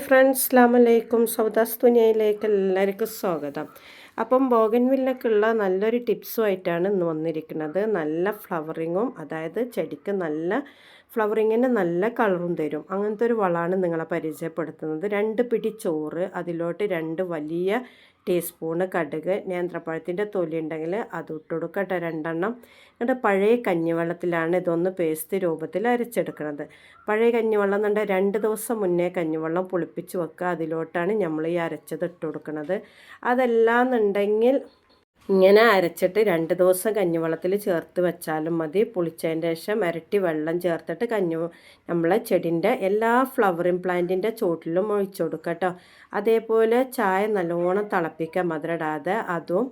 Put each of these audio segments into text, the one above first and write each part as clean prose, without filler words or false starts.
Friends, അസ്സലാമലൈക്കും. സൗദാസ് ദുനിയയിലേക്ക് എല്ലാവർക്കും സ്വാഗതം. അപ്പം ബോഗൻവില്ലക്കുള്ള നല്ലൊരു ടിപ്സുമായിട്ടാണ് ഇന്ന് വന്നിരിക്കുന്നത്. നല്ല ഫ്ലവറിങ്ങും, അതായത് ചെടിക്ക് നല്ല ഫ്ലവറിങ്ങിന് നല്ല കളറും തരും. അങ്ങനത്തെ ഒരു വളമാണ് നിങ്ങളെ പരിചയപ്പെടുത്തുന്നത്. 2 പിടി ചോറ്, അതിലോട്ട് 2 വലിയ ടീസ്പൂണ് കടുക്, നേന്ത്രപ്പഴത്തിൻ്റെ തൊലി ഉണ്ടെങ്കിൽ അത് ഇട്ട് കൊടുക്കട്ടെ 2 എണ്ണം. എന്നിട്ട് പഴയ കഞ്ഞിവെള്ളത്തിലാണ് ഇതൊന്ന് പേസ്റ്റ് രൂപത്തിൽ അരച്ചെടുക്കുന്നത്. പഴയ കഞ്ഞിവെള്ളം എന്നുണ്ടെങ്കിൽ 2 ദിവസം മുന്നേ കഞ്ഞിവെള്ളം പുളിപ്പിച്ച് വെക്കുക. അതിലോട്ടാണ് നമ്മൾ ഈ അരച്ചത് ഇട്ട് കൊടുക്കുന്നത്. അതല്ലാന്നുണ്ടെങ്കിൽ ഇങ്ങനെ അരച്ചിട്ട് 2 ദിവസം കഞ്ഞിവെള്ളത്തിൽ ചേർത്ത് വെച്ചാലും മതി. പുളിച്ചതിൻ്റെ ശേഷം ഇരട്ടി വെള്ളം ചേർത്തിട്ട് നമ്മളെ ചെടിൻ്റെ എല്ലാ ഫ്ലവറിങ് പ്ലാന്റിൻ്റെ ചോട്ടിലും ഒഴിച്ചു കൊടുക്കുക കേട്ടോ. അതേപോലെ ചായ നല്ലോണം തിളപ്പിക്കുക, മധുരമിടാതെ. അതും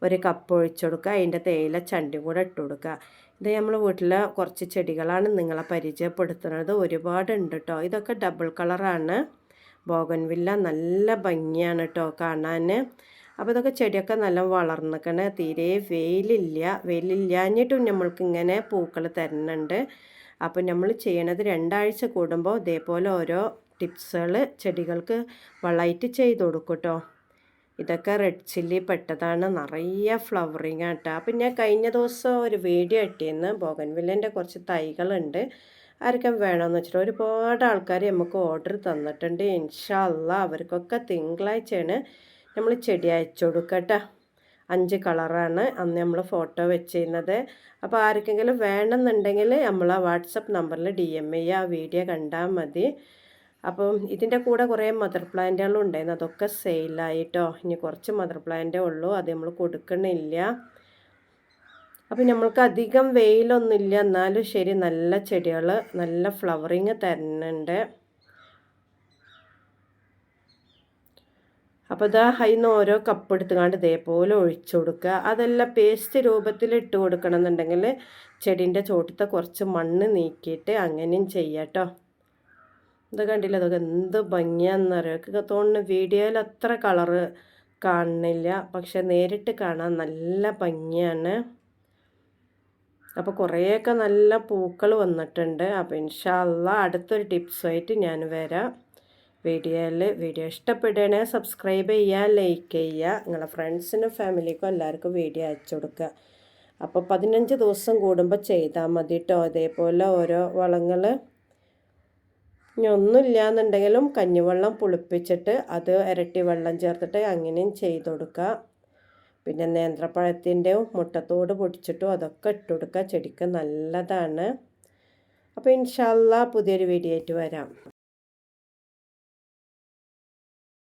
ഒരു കപ്പ് ഒഴിച്ചു കൊടുക്കുക. അതിൻ്റെ തേയില ചണ്ടി കൂടെ ഇട്ട് കൊടുക്കുക. ഇത് നമ്മൾ വീട്ടിലെ കുറച്ച് ചെടികളാണ് നിങ്ങളെ പരിചയപ്പെടുത്തുന്നത്. ഒരുപാടുണ്ട് കേട്ടോ. ഇതൊക്കെ ഡബിൾ കളറാണ്. ബോഗൻവില്ല നല്ല ഭംഗിയാണ് കേട്ടോ കാണാൻ. അപ്പോൾ ഇതൊക്കെ ചെടിയൊക്കെ നല്ല വളർന്നിക്കണേ. തീരെ വെയിലില്ലാഞ്ഞിട്ടും നമ്മൾക്ക് ഇങ്ങനെ പൂക്കൾ തരുന്നുണ്ട്. അപ്പോൾ നമ്മൾ ചെയ്യണത് 2 ആഴ്ച കൂടുമ്പോൾ ഇതേപോലെ ഓരോ ടിപ്സുകൾ ചെടികൾക്ക് വളമായിട്ട് ചെയ്ത് കൊടുക്കും കേട്ടോ. ഇതൊക്കെ റെഡ് ചില്ലി പെട്ടതാണ്, നിറയെ ഫ്ലവറിങ് ആട്ടോ. അപ്പം ഞാൻ കഴിഞ്ഞ ദിവസം ഒരു വീഡിയോ ഇട്ടിരുന്നു. ബോഗൻവില്ലേൻ്റെ കുറച്ച് തൈകളുണ്ട്, ആർക്കും വേണമെന്ന് വെച്ചിട്ട് ഒരുപാട് ആൾക്കാർ നമുക്ക് ഓർഡർ തന്നിട്ടുണ്ട്. ഇൻഷാ അല്ലാഹ് അവർക്കൊക്കെ തിങ്കളാഴ്ചയാണ് നമ്മൾ ചെടി അയച്ചു കൊടുക്കട്ടെ. 5 കളറാണ് അന്ന് നമ്മൾ ഫോട്ടോ വെച്ചിരുന്നത്. അപ്പോൾ ആർക്കെങ്കിലും വേണമെന്നുണ്ടെങ്കിൽ നമ്മളെ വാട്സപ്പ് നമ്പറിൽ DM ചെയ്യുക. ആ വീഡിയോ കണ്ടാൽ മതി. അപ്പം ഇതിൻ്റെ കൂടെ കുറേ മദർ പ്ലാന്റുകളും ഉണ്ടായിരുന്നു, അതൊക്കെ സെയിലായിട്ടോ. ഇനി കുറച്ച് മദർ പ്ലാന്റേ ഉള്ളൂ, അത് നമ്മൾ കൊടുക്കണില്ല. അപ്പം നമ്മൾക്ക് അധികം വെയിലൊന്നുമില്ല, എന്നാലും ശരി നല്ല ചെടികൾ നല്ല ഫ്ലവറിങ് തരുന്നുണ്ട്. അപ്പോൾ ഇതാ അതിന് ഓരോ കപ്പ് എടുത്തുകൊണ്ട് ഇതേപോലെ ഒഴിച്ചു കൊടുക്കുക. അതെല്ലാം പേസ്റ്റ് രൂപത്തിൽ ഇട്ട് കൊടുക്കണം എന്നുണ്ടെങ്കിൽ ചെടീൻ്റെ ചോട്ടത്തെ കുറച്ച് മണ്ണ് നീക്കിയിട്ട് അങ്ങനെയും ചെയ്യാം കേട്ടോ. ഇത് കണ്ടില്ല, അതൊക്കെ എന്ത് ഭംഗിയാണെന്നറിയാം. തോന്നുന്നു വീഡിയോയിൽ അത്ര കളറ് കാണുന്നില്ല, പക്ഷെ നേരിട്ട് കാണാൻ നല്ല ഭംഗിയാണ്. അപ്പോൾ കുറേയൊക്കെ നല്ല പൂക്കൾ വന്നിട്ടുണ്ട്. അപ്പോൾ ഇൻഷാ അല്ലാഹ് അടുത്തൊരു ടിപ്സുമായിട്ട് ഞാൻ വരാം. വീഡിയോ ഇഷ്ടപ്പെടുകയാണെങ്കിൽ സബ്സ്ക്രൈബ് ചെയ്യുക, ലൈക്ക് ചെയ്യുക, നിങ്ങളുടെ ഫ്രണ്ട്സിനും ഫാമിലിക്കും എല്ലാവർക്കും വീഡിയോ അയച്ചു കൊടുക്കുക. അപ്പോൾ 15 ദിവസം കൂടുമ്പോൾ ചെയ്താൽ മതി കേട്ടോ. അതേപോലെ ഓരോ വളങ്ങൾ. ഇനി ഒന്നുമില്ല എന്നുണ്ടെങ്കിലും കഞ്ഞിവെള്ളം പുളിപ്പിച്ചിട്ട് അത് ഇരട്ടി വെള്ളം ചേർത്തിട്ട് അങ്ങനെയും ചെയ്ത് കൊടുക്കുക. പിന്നെ നേന്ത്രപ്പഴത്തിൻ്റെയും മുട്ടത്തോട് പൊടിച്ചിട്ടും അതൊക്കെ ഇട്ട് കൊടുക്കുക. ചെടിക്ക് നല്ലതാണ്. അപ്പോൾ ഇൻഷാ അല്ലാഹ് പുതിയൊരു വീഡിയോ ആയിട്ട് വരാം.